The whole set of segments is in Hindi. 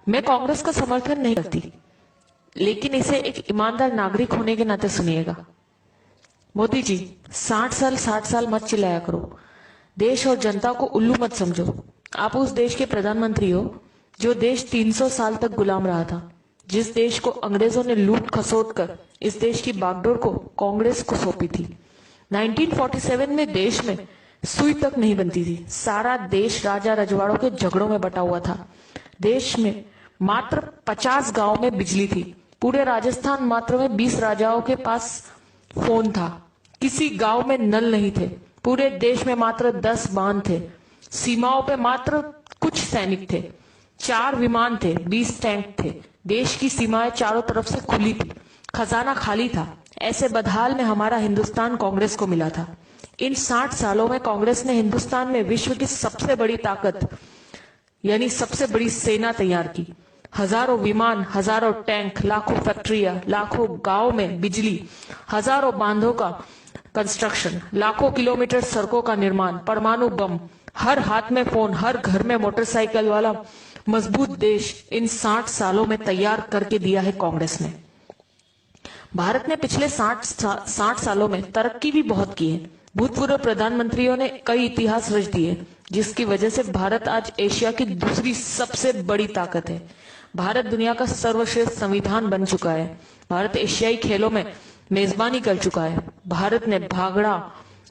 मैं कांग्रेस का समर्थन नहीं करती, लेकिन इसे एक ईमानदार नागरिक होने के नाते सुनिएगा। मोदी जी, 60 साल मत चिल्लाया करो। देश और जनता को उल्लू मत समझो। आप उस देश के प्रधानमंत्री हो जो देश 300 साल तक गुलाम रहा था, जिस देश को अंग्रेजों ने लूट खसोट कर इस देश की बागडोर को कांग्रेस को सौंपी थी। 1947 में देश में सुई तक नहीं बनती थी। सारा देश राजा रजवाड़ों के झगड़ों में बटा हुआ था। देश में मात्र 50 गांव में बिजली थी। पूरे राजस्थान मात्र में 20 राजाओं के पास फोन था। किसी गांव में नल नहीं थे। पूरे देश में मात्र 10 बांध थे। सीमाओं पे मात्र कुछ सैनिक थे। 4 विमान थे, 20 टैंक थे। देश की सीमाएं चारों तरफ से खुली थी। खजाना खाली था। ऐसे बदहाल में हमारा हिंदुस्तान कांग्रेस को मिला था। इन 60 सालों में कांग्रेस ने हिंदुस्तान में विश्व की सबसे बड़ी ताकत यानी सबसे बड़ी सेना तैयार की। हजारों विमान, हजारों टैंक, लाखों फैक्ट्रियां, लाखों गांव में बिजली, हजारों बांधों का कंस्ट्रक्शन, लाखों किलोमीटर सड़कों का निर्माण, परमाणु बम, हर हाथ में फोन, हर घर में मोटरसाइकिल वाला मजबूत देश इन 60 सालों में तैयार करके दिया है कांग्रेस ने। भारत ने पिछले 60 सालों में तरक्की भी बहुत की है। भूतपूर्व प्रधानमंत्रियों ने कई इतिहास रच दिए, जिसकी वजह से भारत आज एशिया की दूसरी सबसे बड़ी ताकत है। भारत दुनिया का सर्वश्रेष्ठ संविधान बन चुका है। भारत एशियाई खेलों में मेजबानी कर चुका है। भारत ने भागड़ा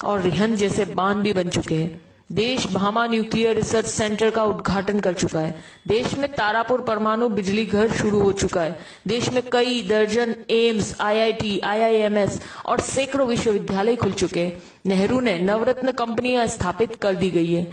और रिहंद जैसे बांध भी बन चुके हैं। देश भामा न्यूक्लियर रिसर्च सेंटर का उद्घाटन कर चुका है। देश में तारापुर परमाणु बिजली घर शुरू हो चुका है। देश में कई दर्जन एम्स, आईआईटी, आईआईएमएस और सैकड़ों विश्वविद्यालय खुल चुके हैं। नेहरू ने नवरत्न कंपनियां स्थापित कर दी गई है।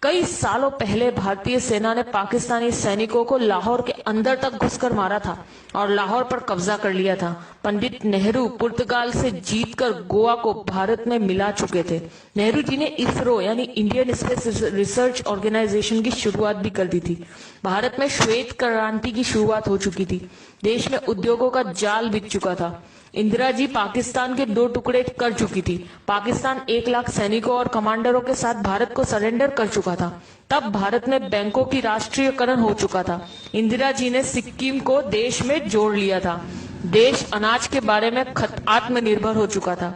कई सालों पहले भारतीय सेना ने पाकिस्तानी सैनिकों को लाहौर के अंदर तक घुसकर मारा था और लाहौर पर कब्जा कर लिया था। पंडित नेहरू पुर्तगाल से जीतकर गोवा को भारत में मिला चुके थे। नेहरू जी ने इसरो यानी इंडियन स्पेस रिसर्च ऑर्गेनाइजेशन की शुरुआत भी कर दी थी। भारत में श्वेत क्रांति की शुरुआत हो चुकी थी। देश में उद्योगों का जाल बिक चुका था। इंदिरा जी पाकिस्तान के 2 टुकड़े कर चुकी थी। पाकिस्तान 1 लाख सैनिकों और कमांडरों के साथ भारत को सरेंडर कर चुका था। तब भारत में बैंकों की राष्ट्रीयकरण हो चुका था। इंदिरा जी ने सिक्किम को देश में जोड़ लिया था। देश अनाज के बारे में आत्मनिर्भर हो चुका था।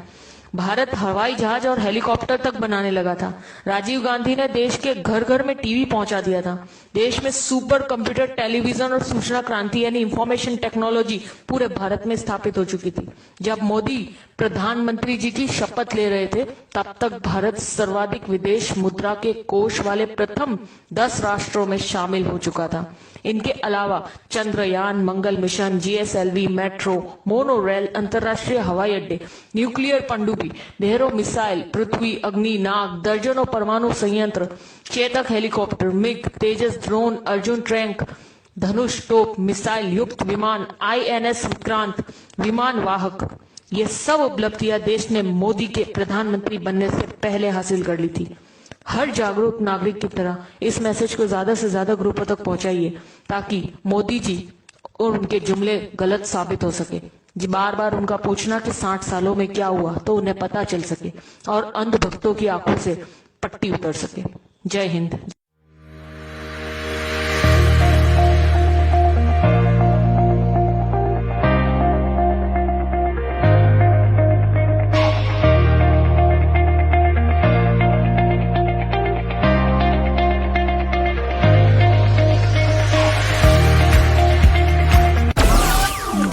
भारत हवाई जहाज और हेलीकॉप्टर तक बनाने लगा था। राजीव गांधी ने देश के घर घर में टीवी पहुंचा दिया था। देश में सुपर कंप्यूटर, टेलीविजन और सूचना क्रांति यानी इंफॉर्मेशन टेक्नोलॉजी पूरे भारत में स्थापित हो चुकी थी। जब मोदी प्रधानमंत्री जी की शपथ ले रहे थे, तब तक भारत सर्वाधिक विदेश मुद्रा के कोष वाले प्रथम 10 राष्ट्रों में शामिल हो चुका था। इनके अलावा Chandrayaan, Mangal mission, GSLV, metro, monorail, अंतरराष्ट्रीय हवाई अड्डे, न्यूक्लियर पनडुब्बी, ढेरों मिसाइल, पृथ्वी, अग्नि, नाग, दर्जनों परमाणु संयंत्र, चेतक हेलीकॉप्टर, मिग, तेजस ड्रोन, अर्जुन टैंक, धनुष तोप, मिसाइल युक्त विमान, आईएनएस विक्रांत, विमान वाहक, ये सब उपलब्धियां देश ने मोदी के प्रधानमंत्री बनने से पहले हासिल कर ली थी। हर जागरूक नागरिक की तरह इस मैसेज को ज्यादा से ज्यादा ग्रुपों तक पहुंचाइए, ताकि मोदी जी और उनके जुमले गलत साबित हो सके। जी बार बार उनका पूछना कि 60 सालों में क्या हुआ, तो उन्हें पता चल सके और अंधभक्तों की आंखों से पट्टी उतर सके। जय हिंद।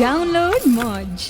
Download Moj.